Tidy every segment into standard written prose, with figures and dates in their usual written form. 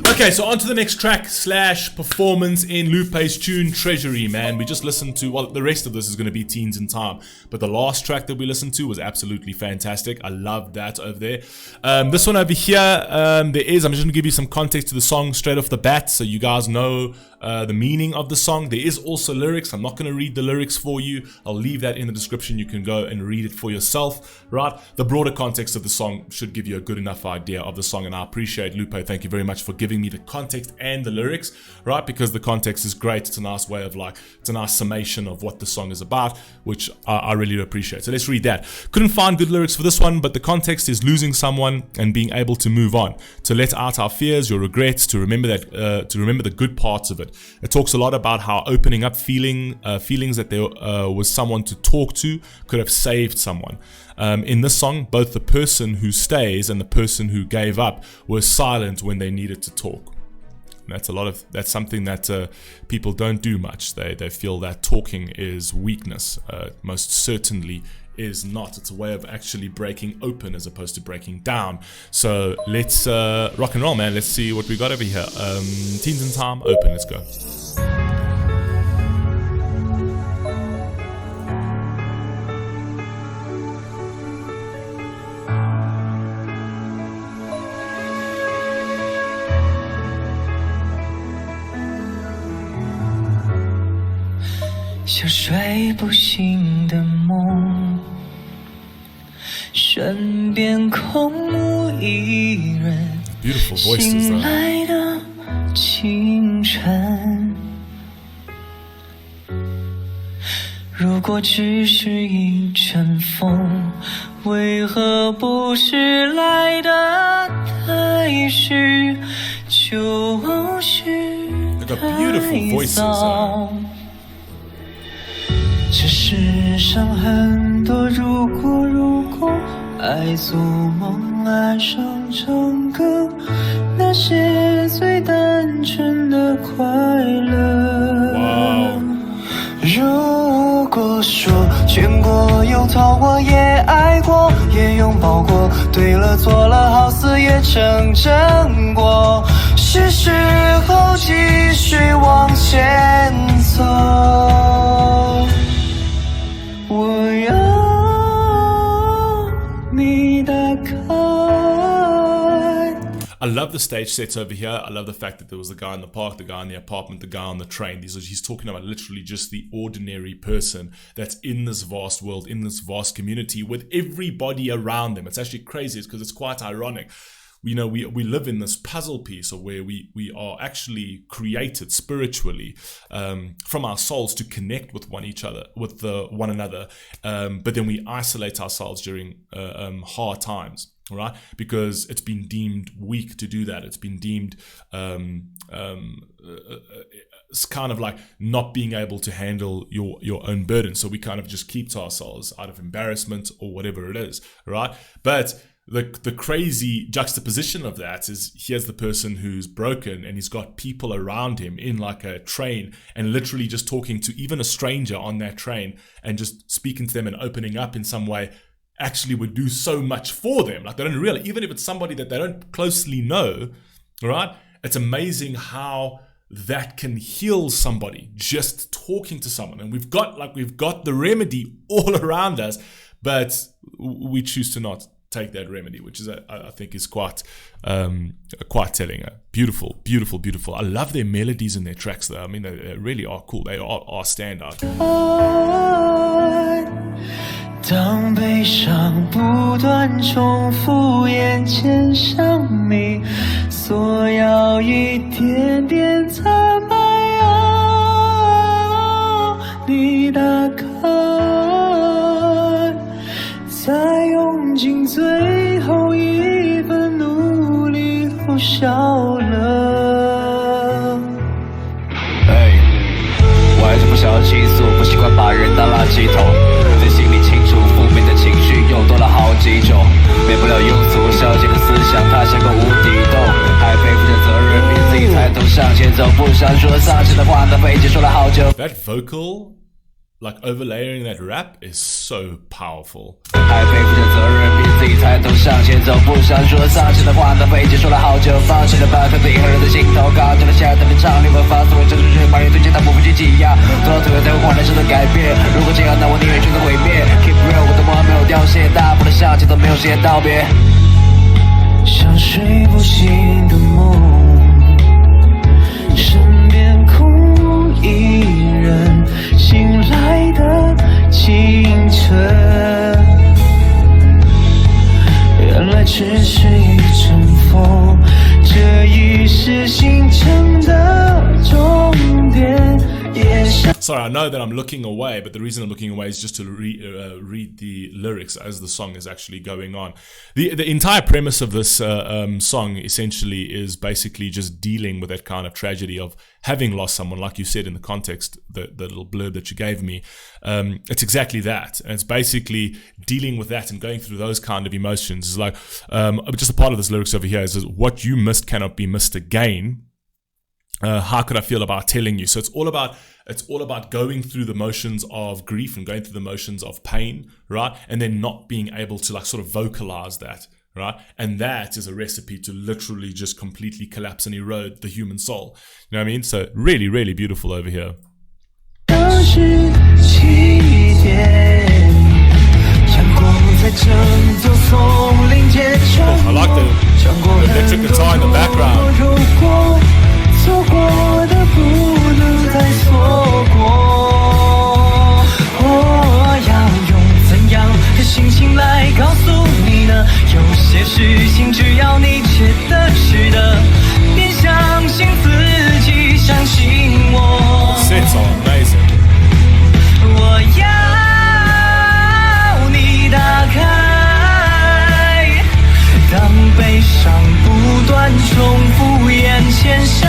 Okay, so on to the next track / performance in Lupe's tune, Treasury, man. We just listened to, well, the rest of this is going to be Teens in Time, but the last track that we listened to was absolutely fantastic. I love that over there. This one over here, I'm just going to give you some context to the song straight off the bat so you guys know the meaning of the song. There is also lyrics. I'm not going to read the lyrics for you. I'll leave that in the description. You can go and read it for yourself, right? The broader context of the song should give you a good enough idea of the song, and I appreciate Lupe. Thank you very much for giving me the context and the lyrics, right? Because the context is great. It's a nice way of it's a nice summation of what the song is about, which I really appreciate. So let's read that. Couldn't find good lyrics for this one, but the context is losing someone and being able to move on, to let out our fears, your regrets, to remember the good parts of it. It talks a lot about how opening up feelings that there was someone to talk to could have saved someone. In this song, both the person who stays and the person who gave up were silent when they needed to talk. And that's something that people don't do much. They feel that talking is weakness. Most certainly is not. It's a way of actually breaking open as opposed to breaking down. So let's rock and roll, man. Let's see what we got over here. Teens in Time, Open. Let's go.像睡不醒的梦，身边空无一人。醒来的清晨，如果只是一阵风，为何不是来得太迟，就是太早？这世上很多如果，爱做梦爱上唱歌，那些最单纯的快乐。如果说见过又逃过，也爱过，也拥抱过，对了错了，好似也成真过，是时候继续往前走。我要你打开。I love the stage sets over here. I love the fact that there was the guy in the park, the guy in the apartment, the guy on the train. He's talking about literally just the ordinary person that's in this vast world, in this vast community, with everybody around them. It's actually crazy because it's quite ironic. We live in this puzzle piece of where we are actually created spiritually from our souls to connect with one another, but then we isolate ourselves during hard times, right? Because it's been deemed weak to do that. It's been deemed it's kind of like not being able to handle your own burden. So we kind of just keep to ourselves out of embarrassment or whatever it is, right? But the crazy juxtaposition of that is here's the person who's broken and he's got people around him in like a train and literally just talking to even a stranger on that train and just speaking to them and opening up in some way actually would do so much for them. Like they don't realize, even if it's somebody that they don't closely know, right? It's amazing how that can heal somebody, just talking to someone. And we've got the remedy all around us, but we choose to not take that remedy, which is I think is quite telling. Beautiful. I love their melodies and their tracks though. I mean, they really are cool. They are standout. 当悲伤不断重复，眼前像你，索要一点点苍白啊，你打开，再用尽最后一份努力后笑了。我还是不想要倾诉，不习惯把人当垃圾桶，在心里清楚负面的情绪又多了好几种，免不了庸俗消极的思想，它像个无底洞，还背负着责任，逼自己抬头向前走，不想说丧气的话，那背结束了好久。That vocal, like overlaying that rap, is so powerful. 还背负着责任，逼自己抬头向前走，不想说丧气的话，那背结束了好久，放弃了吧，可界道别，像睡不醒的梦，身边空一人，醒来的清晨，原来只是一阵风，这已是行程的终点。Sorry, I know that I'm looking away, but the reason I'm looking away is just to read the lyrics as the song is actually going on. The entire premise of this song essentially is basically just dealing with that kind of tragedy of having lost someone, like you said in the context, the little blurb that you gave me. It's exactly that. And it's basically dealing with that and going through those kind of emotions. It's like, just a part of this lyrics over here is what you missed cannot be missed again. How could I feel about telling you? So it's all about going through the motions of grief and going through the motions of pain, right? And then not being able to like sort of vocalize that, right? And that is a recipe to literally just completely collapse and erode the human soul. You know what I mean? So really, really beautiful over here. Oh, I like the electric guitar in the background. 错过的不能再错过，我要用怎样的心情来告诉你呢？有些事情只要你觉得值得，别相信自己，相信我。It's so amazing. 我要你打开，当悲伤不断重复眼前上。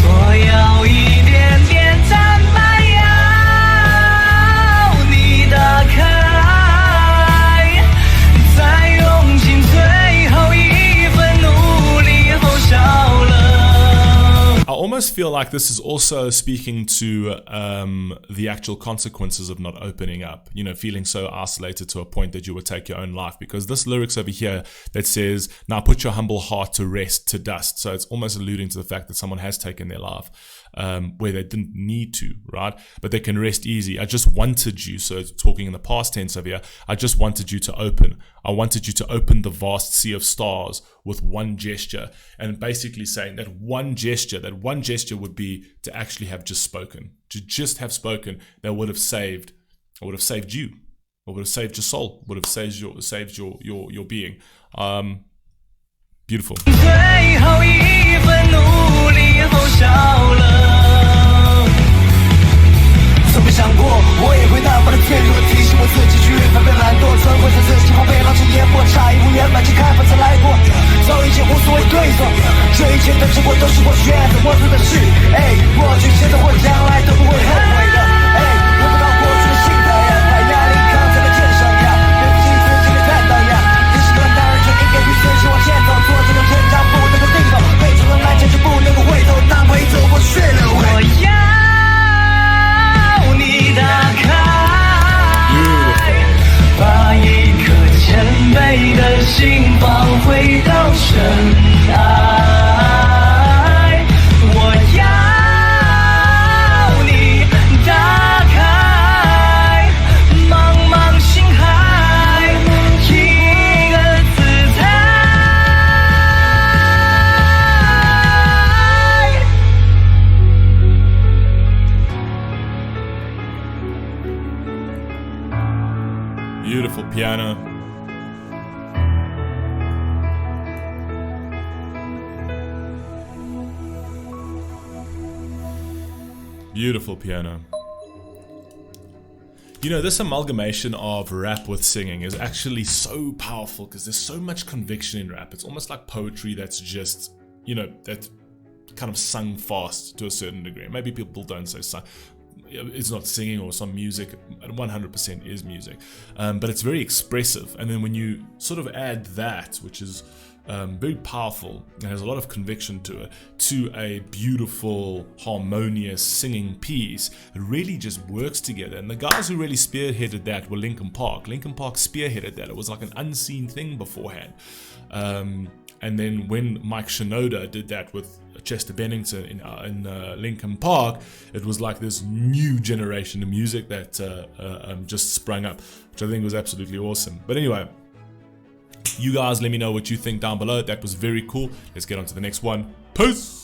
我要一点点坦白，要你打开，再用尽最后一份努力后笑了。I almost feel like this is also speaking to the actual consequences of not opening up, you know, feeling so isolated to a point that you would take your own life, because this lyrics over here that says, now put your humble heart to rest, to dust. So it's almost alluding to the fact that someone has taken their life where they didn't need to, right? But they can rest easy. I just wanted you, so talking in the past tense over here, I just wanted you to open. I wanted you to open the vast sea of stars with one gesture, and basically saying that one gesture would be to actually have just spoken, to just have spoken. That would have saved you, or would have saved your soul, would have saved your being. Beautiful. 最后一份努力后笑了。从没想过我也会那么的脆弱，提醒我自己去越发被懒惰，存活在自己好被浪迹淹没，差一步圆满去开发才来过，早已经无所谓对错，这一切的结果都是我选择我做的事，过去现在或将来都不会后悔的，得不到过去的心态呀，把压力扛在了肩上呀，对不起自己的担当呀，这是个男人就应该与随时往前走，做这种成长不能够定走，被撞了南前就不能够回头，当回走过血流回。我要你打开，把一颗谦卑的心放回到尘埃。我要你打开茫茫星海，一个姿态。Beautiful piano. Beautiful piano. You know, this amalgamation of rap with singing is actually so powerful because there's so much conviction in rap. It's almost like poetry that's just, you know, that's kind of sung fast to a certain degree. Maybe people don't say sung. It's not singing or some music, 100% is music, but it's very expressive. And then when you sort of add that, which is very powerful and has a lot of conviction to it, to a beautiful, harmonious singing piece, it really just works together. And the guys who really spearheaded that were Linkin Park. Linkin Park spearheaded that. It was like an unseen thing beforehand. And then when Mike Shinoda did that with Chester Bennington in Linkin Park, it was like this new generation of music that just sprung up, which I think was absolutely awesome. But anyway, You guys let me know what you think down below. That was very cool. Let's get on to the next one. Peace.